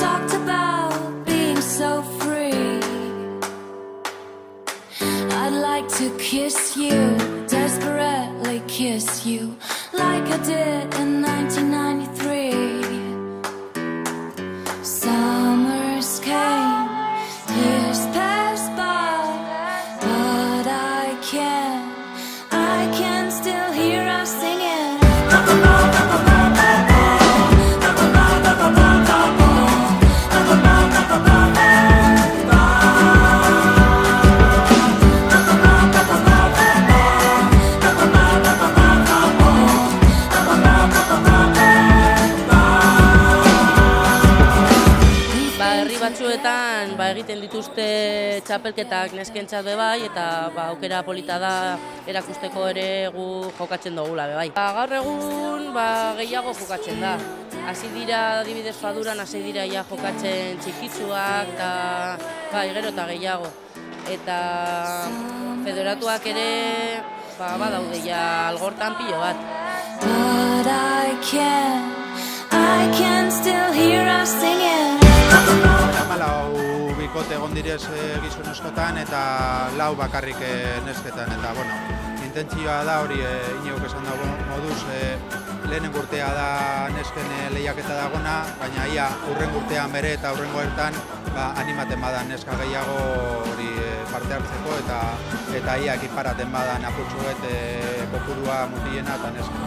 talked about being so free. I'd like to kiss you, desperately kiss you, like I did in 1993. Summers came, years passed by, but I can still hear us singing. Batzuetan egiten dituzte txapelketak neskentzat be bai, eta aukera polita da erakusteko ere gu jokatzen dugula be bai. Gaur egun gehiago jokatzen da. Hasi dira adibidez Faduran, hasi dira ja jokatzen txikitsuak eta gero eta gehiago. Eta federatuak ere badaude ja algortan pilo bat. But I can still hear us singing. Hamalau bikote egon direz gizon askotan eta lau bakarrik nesketan. Eta, intentzioa da hori Iñigok esan dago moduz, lehenen urtea da nesken lehiaketa dagona, baina ia hurren urtean bere eta hurrengo ertan animaten badan neska gehiago hori parte hartzeko eta ia ekiparaten badan apurtxuet kopurua mutiena eta nesken.